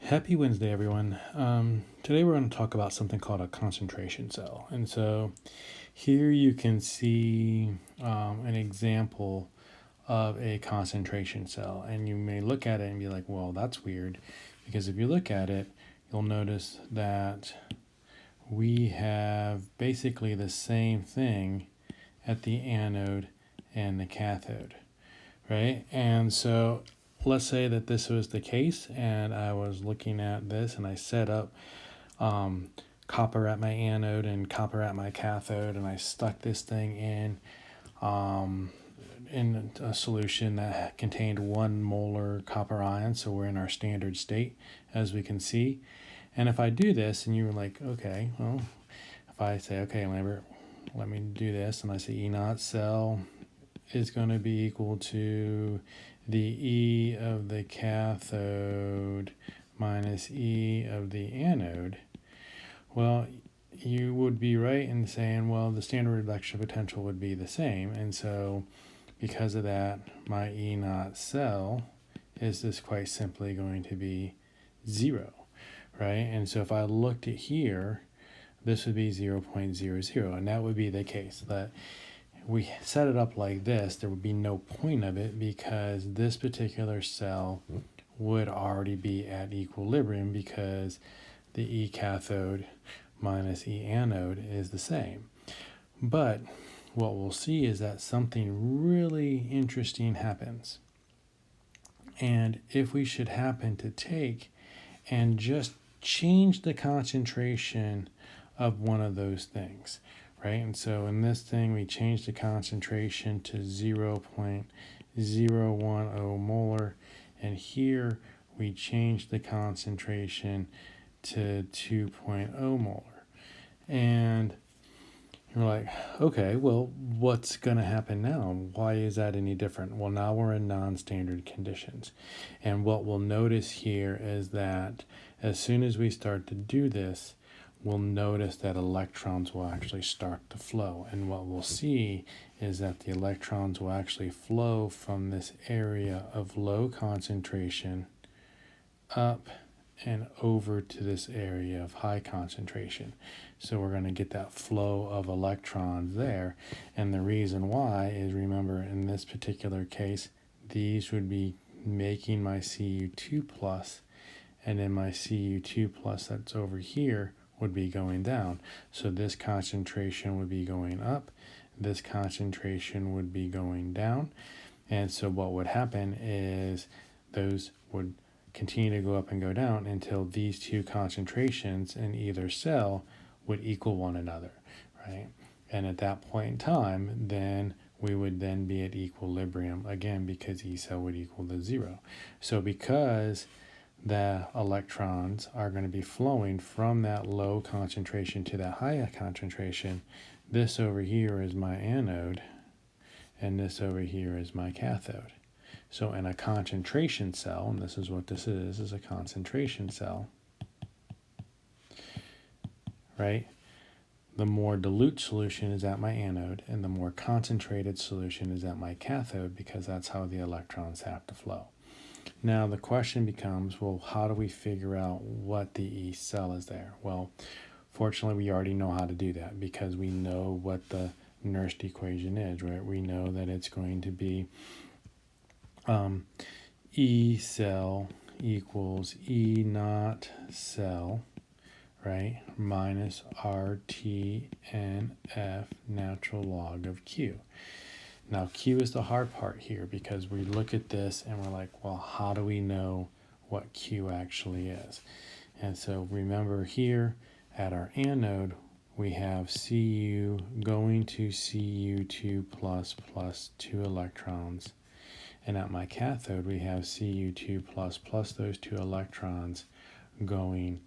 Happy Wednesday, everyone. Today we're going to talk about something called a concentration cell. And so here you can see an example of a concentration cell. And you may look at it and be like, well, that's weird. Because if you look at it, you'll notice that we have basically the same thing at the anode and the cathode, right? And so let's say that this was the case and I was looking at this and I set up um, copper at my anode and copper at my cathode, and I stuck this thing um, in a solution that contained 1 molar copper ion. So we're in our standard state, as we can see. And if I do this and you were like, okay, well, if I say, okay, let me do this, and I say E naught cell is going to be equal to the E of the cathode minus E of the anode, well, you would be right in saying, well, the standard electric potential would be the same. And so because of that, my E naught cell is just quite simply going to be 0, right? And so if I looked at here, this would be 0.00, and that would be the case that we set it up like this, there would be no point of it because this particular cell would already be at equilibrium because the E cathode minus E anode is the same. But what we'll see is that something really interesting happens. And if we should happen to take and just change the concentration of one of those things, right? And so in this thing, we change the concentration to 0.010 molar, and here we change the concentration to 2.0 molar. And you're like, okay, well, what's going to happen now? Why is that any different? Well, now we're in non-standard conditions. And what we'll notice here is that as soon as we start to do this, we'll notice that electrons will actually start to flow. And what we'll see is that the electrons will actually flow from this area of low concentration up and over to this area of high concentration. So we're going to get that flow of electrons there. And the reason why is, remember, in this particular case, these would be making my Cu2 plus, and then my Cu2 plus that's over here would be going down. So this concentration would be going up, this concentration would be going down. And so what would happen is those would continue to go up and go down until these two concentrations in either cell would equal one another, right? And at that point in time, then we would then be at equilibrium again because E cell would equal to 0. So because the electrons are going to be flowing from that low concentration to that high concentration, this over here is my anode and this over here is my cathode. So in a concentration cell, and this is what this is a concentration cell, right? The more dilute solution is at my anode and the more concentrated solution is at my cathode because that's how the electrons have to flow. Now the question becomes, well, how do we figure out what the E cell is there? Well, fortunately, we already know how to do that because we know what the Nernst equation is, right? We know that it's going to be E cell equals E naught cell, right, minus RTNF natural log of Q. Now, Q is the hard part here because we look at this and we're like, well, how do we know what Q actually is? And so remember here at our anode, we have Cu going to Cu2 plus 2 electrons. And at my cathode, we have Cu2 plus those 2 electrons going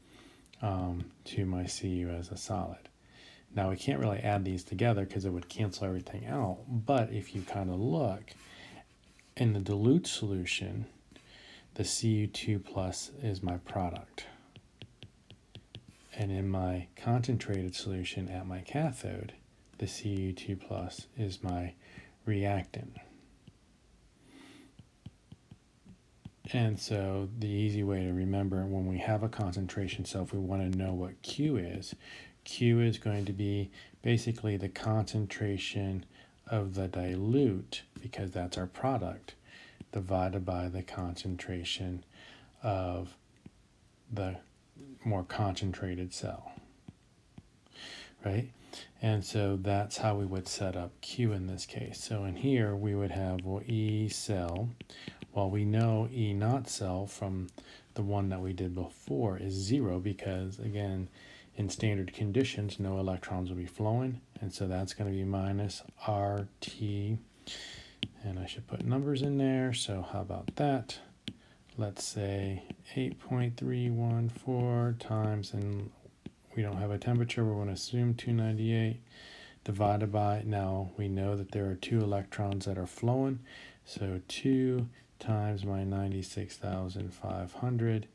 to my Cu as a solid. Now, we can't really add these together because it would cancel everything out. But if you kind of look, in the dilute solution, the Cu2 plus is my product. And in my concentrated solution at my cathode, the Cu2 plus is my reactant. And so the easy way to remember when we have a concentration cell, if we want to know what Q is going to be basically the concentration of the dilute, because that's our product, divided by the concentration of the more concentrated cell, right? And so that's how we would set up Q in this case. So in here we would have, well, E cell. Well, we know E naught cell from the one that we did before is 0 because, again, in standard conditions, no electrons will be flowing. And so that's going to be minus RT. And I should put numbers in there. So how about that? Let's say 8.314 times, and we don't have a temperature, we're going to assume 298 divided by, now we know that there are 2 electrons that are flowing. So 2 times my 96,500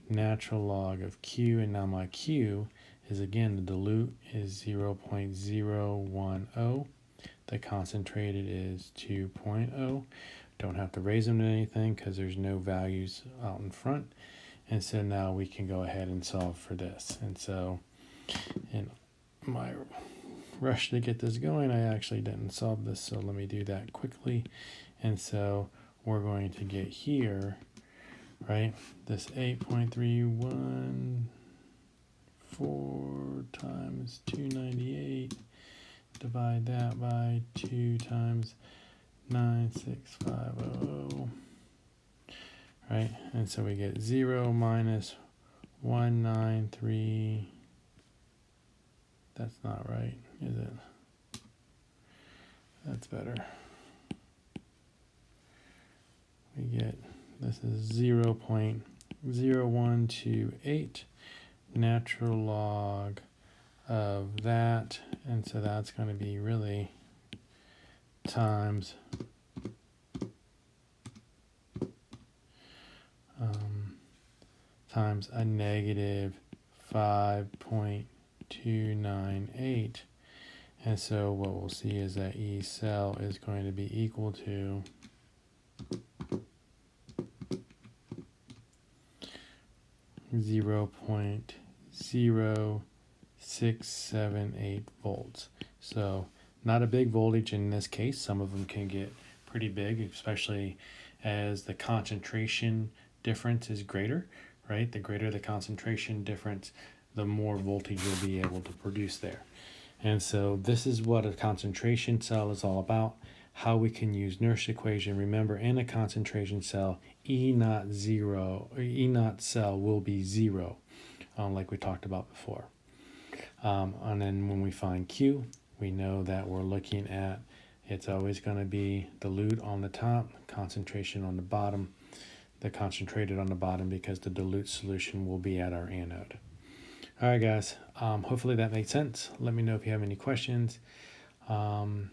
natural log of Q, and now my Q is, again, the dilute is 0.010. The concentrated is 2.0. Don't have to raise them to anything because there's no values out in front. And so now we can go ahead and solve for this. And so in my rush to get this going, I actually didn't solve this. So let me do that quickly. And so we're going to get here, right, this 8.314 times 298, divide that by 2 times 96500, right? And so we get 0 minus 193. That's not right, is it? That's better. We get, this is 0.0128 natural log of that, and so that's going to be really times times a negative 5.298. And so what we'll see is that E cell is going to be equal to 0.0678 volts. So not a big voltage in this case. Some of them can get pretty big, especially as the concentration difference is greater, right? The greater the concentration difference, the more voltage you'll be able to produce there. And so this is what a concentration cell is all about, how we can use Nernst equation. Remember, in a concentration cell, E naught cell will be 0, like we talked about before. And then when we find Q, we know that we're looking at, it's always going to be dilute on the top, concentration on the bottom, the concentrated on the bottom, because the dilute solution will be at our anode. All right, guys, hopefully that made sense. Let me know if you have any questions. And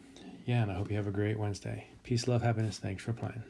I hope you have a great Wednesday. Peace, love, happiness. Thanks for playing.